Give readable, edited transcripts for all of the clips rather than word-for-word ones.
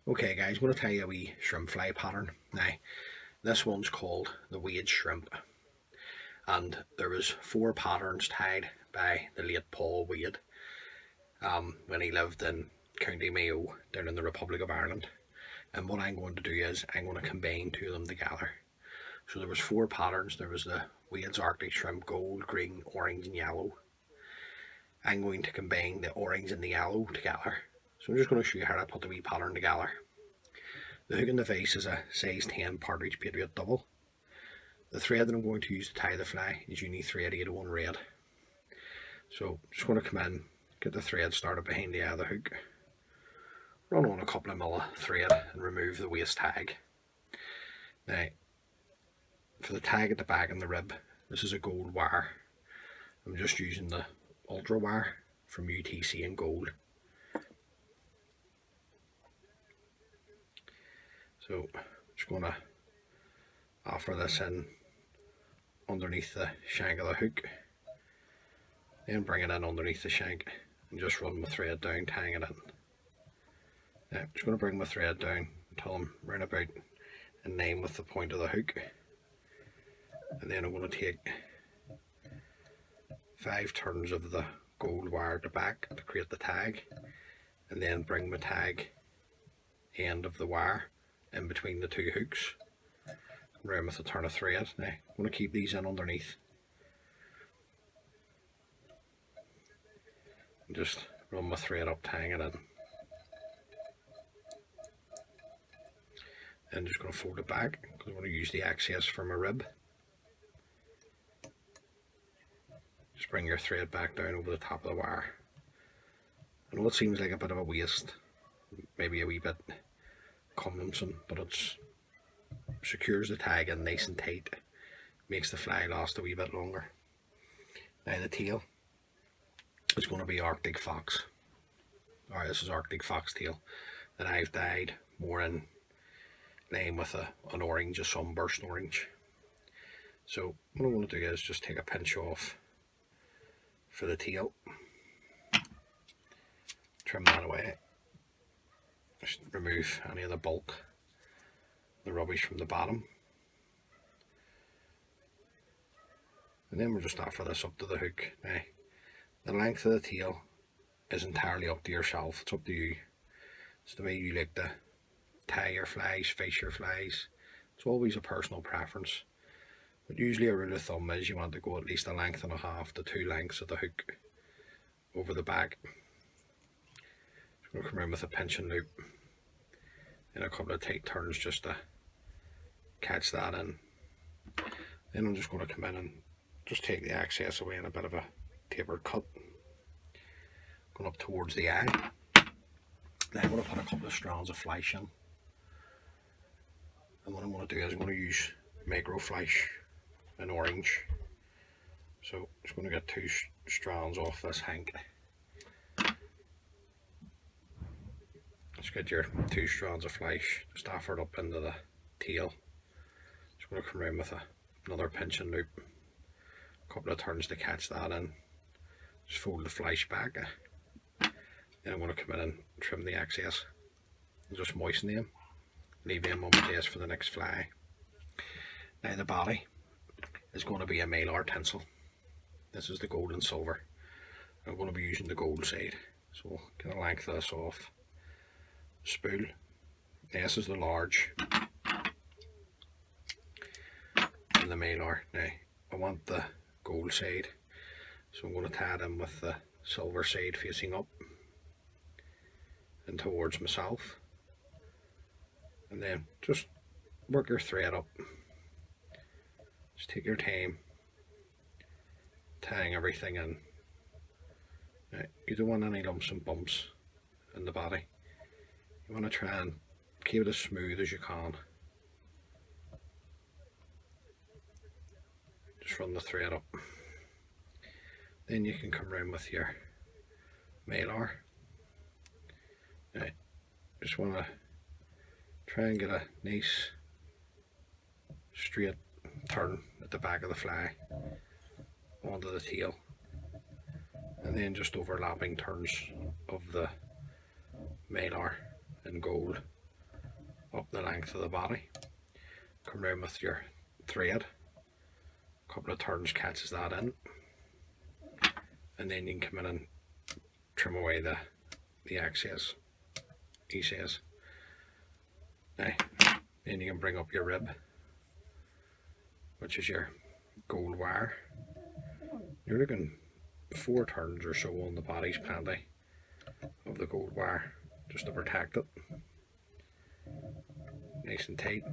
Okay guys, I'm going to tell you a wee shrimp fly pattern. Now, this one's called the Wade shrimp, and there was 4 patterns tied by the late Paul Wade when he lived in County Mayo down in the Republic of Ireland. And what I'm going to do is I'm going to combine 2 of them together. So there was 4 patterns. There was the Wade's Arctic shrimp, gold, green, orange and yellow. I'm going to combine the orange and the yellow together. So I'm just going to show you how I put the wee pattern together. The hook in the vise is a size 10 partridge patriot double. The thread that I'm going to use to tie the fly is Uni Thread-Uni Red. So I'm just going to come in, get the thread started behind the eye of the hook, run on a couple of mil of thread and remove the waist tag. Now, for the tag at the back and the rib, this is a gold wire. I'm just using the ultra wire from UTC in gold. So I'm just going to offer this in underneath the shank of the hook, then bring it in underneath the shank and just run my thread down, tying it in. Now I'm just going to bring my thread down until I'm round about in line with the point of the hook, and then I'm going to take 5 turns of the gold wire at the back to create the tag, and then bring my tag end of the wire in between the 2 hooks, round with a turn of thread. Now I'm going to keep these in underneath and just run my thread up, tying it in, and just going to fold it back because I want to use the excess for my rib. Just bring your thread back down over the top of the wire. I know it seems like a bit of a waste, maybe a wee bit cumbersome, but it secures the tag in nice and tight, makes the fly last a wee bit longer. Now the tail is going to be Arctic fox. Alright, this is Arctic fox tail that I've dyed more in line with an orange, a sunburst orange. So what I'm going to do is just take a pinch off for the tail, trim that away, just remove any of the bulk, the rubbish from the bottom, and then we'll just offer this up to the hook. Now the length of the tail is entirely up to yourself, it's up to you. It's the way you like to tie your flies, fish your flies. It's always a personal preference, but usually a rule of thumb is you want to go at least 1.5 lengths to 2 lengths of the hook over the back. Just going to come around with a pinch and loop and a couple of tight turns just to catch that in. Then I'm just going to come in and just take the excess away in a bit of a tapered cut, going up towards the eye. Now I'm going to put a couple of strands of flash in, and what I'm going to do is I'm going to use micro flash in orange. So I'm just going to get 2 strands off this hank. Just get your 2 strands of flash, just offer it up into the tail. Just going to come around with another pinch and loop, a couple of turns to catch that in, just fold the flash back. Then I'm going to come in and trim the excess and just moisten them, leave them on my desk for the next fly. Now the body is going to be a Mylar tinsel. This is the gold and silver. I'm going to be using the gold side, so we'll get a length of this off. Spool. This is the large and the Mylar. Now I want the gold side, so I'm going to tie it in with the silver side facing up and towards myself, and then just work your thread up. Just take your time tying everything in. Now, you don't want any lumps and bumps in the body. You want to try and keep it as smooth as you can. Just run the thread up. Then you can come around with your Mylar. Now, just want to try and get a nice straight turn at the back of the fly onto the tail, and then just overlapping turns of the Mylar in gold up the length of the body. Come round with your thread, a couple of turns catches that in, and then you can come in and trim away the excess. He says. Now, then you can bring up your rib, which is your gold wire. You're looking 4 turns or so on the body's plenty of the gold wire, just to protect it. Nice and tight.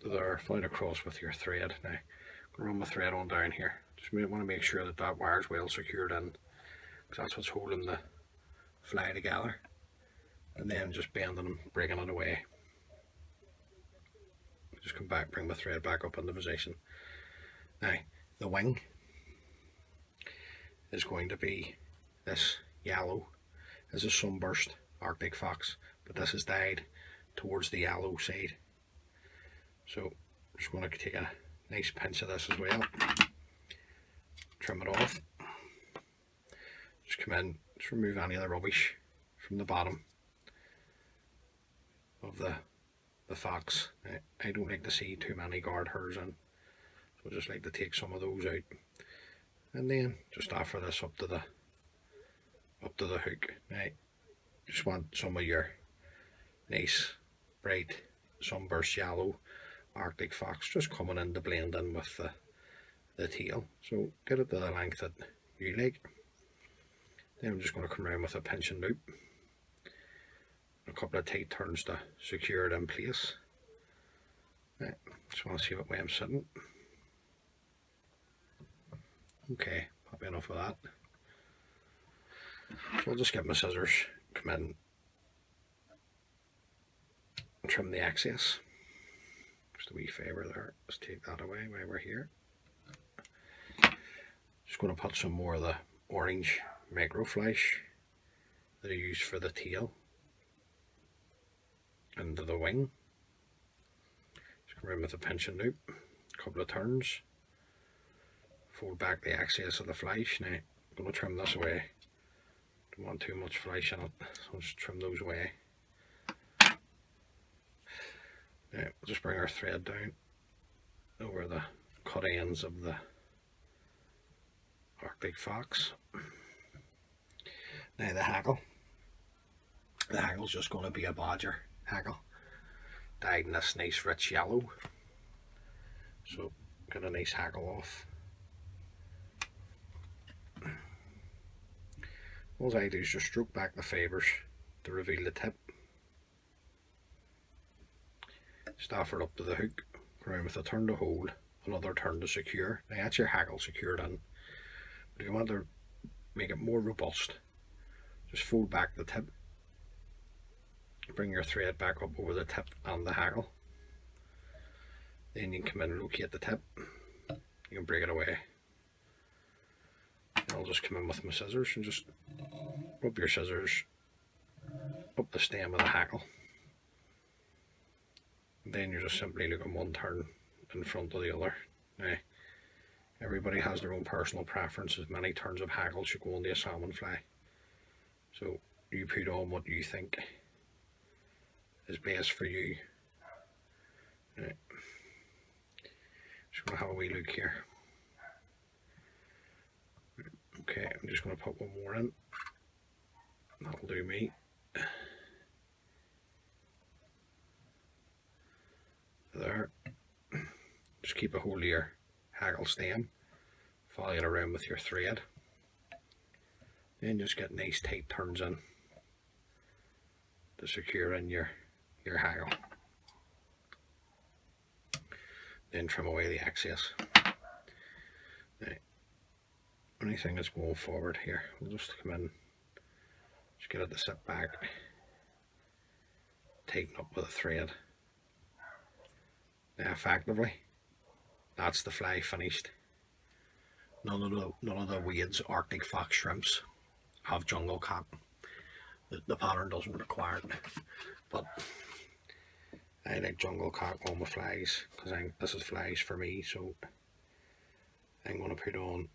There, flying across with your thread. Now, run my thread on down here. Just want to make sure that that wire is well secured in, because that's what's holding the fly together. And then just bending and breaking it away. Just come back, bring my thread back up into position. Now, the wing is going to be this yellow. This is Sunburst Arctic Fox, but this is dyed towards the yellow side. So I'm just going to take a nice pinch of this as well. Trim it off. Just come in, just remove any of the rubbish from the bottom of the fox. I don't like to see too many guard hairs in, so I just like to take some of those out, and then just offer this up to the hook. Now, just want some of your nice bright sunburst yellow Arctic Fox just coming in to blend in with the tail. So get it to the length that you like. Then I'm just going to come around with a pinch and loop, a couple of tight turns to secure it in place. Right, just want to see what way I'm sitting. Okay, happy enough with that. So I'll just get my scissors, come in and trim the excess. Just a wee favour there, just take that away while we're here. Just going to put some more of the orange microflash that I use for the tail into the wing. Just come in with a pinch and loop, a couple of turns, fold back the excess of the flash. Now I'm going to trim this away, don't want too much flash in it, so I'll just trim those away. Now we'll just bring our thread down over the cut ends of the Arctic Fox. Now the hackle. The hackle's just going to be a badger hackle, dyed in this nice rich yellow. So get a nice hackle off. All I do is just stroke back the fibres to reveal the tip. Staff it up to the hook, around with a turn to hold, another turn to secure. Now that's your hackle secured in. But if you want to make it more robust, just fold back the tip, bring your thread back up over the tip and the hackle. Then you can come in and locate the tip, you can break it away. And I'll just come in with my scissors and just rub your scissors up the stem of the hackle. And then you're just simply looking one turn in front of the other. Now, everybody has their own personal preferences. Many turns of hackle should go onto a salmon fly. So you put on what you think is best for you. Right. Just going to have a wee look here. Okay, I'm just going to put one more in. That'll do me. There. Just keep a hold of your hackle stem, follow it around with your thread, then just get nice tight turns in to secure in your hackle. Then trim away the excess. Now, anything that's going forward here, we'll just come in, just get it to sit back, tighten up with a thread. Now effectively, that's the fly finished. None of the Wade's Arctic Fox shrimps have jungle cock. The pattern doesn't require it, but I like jungle cock on my flies because this is flies for me. So I'm going to put on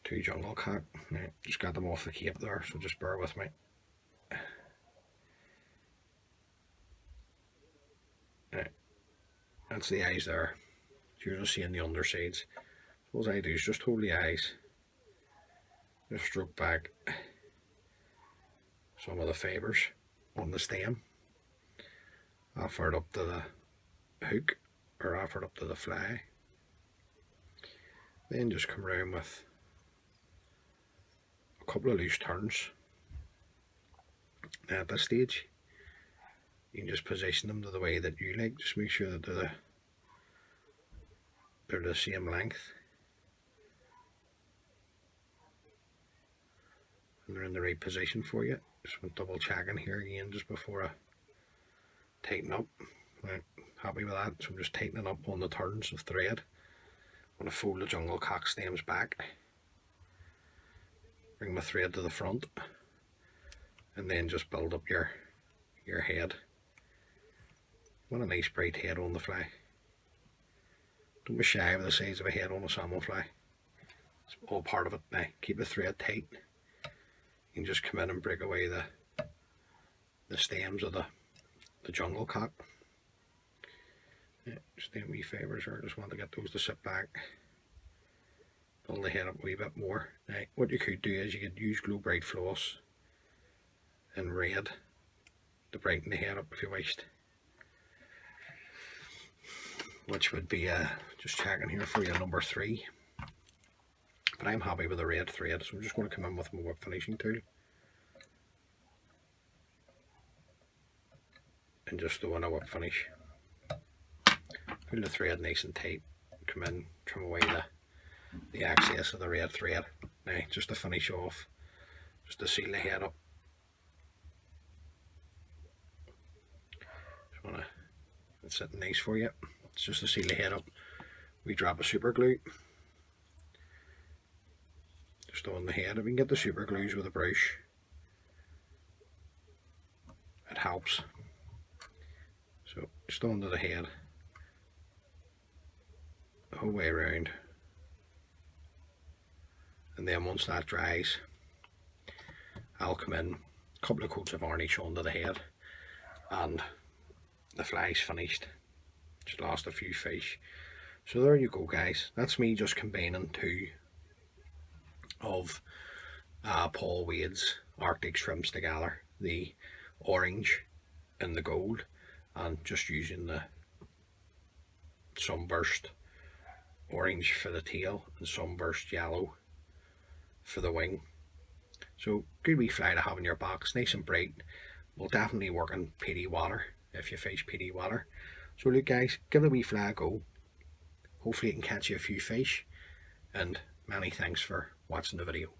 2 jungle cock. Now, just got them off the cape there, so just bear with me. That's the eyes there. So you're just seeing the undersides. So what I do is just hold the eyes, just stroke back some of the fibres on the stem, offer it up to the hook or offer it up to the fly. Then just come around with a couple of loose turns. Now at this stage, you can just position them to the way that you like. Just make sure that they're the same length. And they're in the right position for you. Just want double checking here again just before I tighten up. Right, happy with that. So I'm just tightening up on the turns of thread. I'm going to fold the jungle cock stems back. Bring my thread to the front. And then just build up your head. Want a nice bright head on the fly. Don't be shy of the size of a head on a salmon fly. It's all part of it. Now keep the thread tight. You can just come in and break away the stems of the jungle cock. Yeah, just them wee fibres there. Just want to get those to sit back. Pull the head up a wee bit more. Now what you could do is you could use Glow Bright floss in red to brighten the head up if you wished. Which would be, just checking here for you, number 3. But I'm happy with the red thread, so I'm just going to come in with my whip finishing tool. And just throw in a whip finish. Pull the thread nice and tight. Come in, trim away the excess of the red thread. Now, just to finish off, just to seal the head up. Just want to, it's sitting nice for you. It's just to seal the head up. We drop a super glue. Just on the head. If we can get the super glues with a brush, it helps. So just onto the head, the whole way around, and then once that dries, I'll come in, a couple of coats of varnish onto the head, and the fly's finished. Just lost a few fish. So there you go, guys. That's me just combining 2 of Paul Wade's Arctic shrimps together, the orange and the gold, and just using the Sunburst orange for the tail and Sunburst yellow for the wing. So good wee fly to have in your box, nice and bright. Will definitely work in peaty water if you fish peaty water. So look guys, give the wee fly a go. Hopefully it can catch you a few fish, and many thanks for watching the video.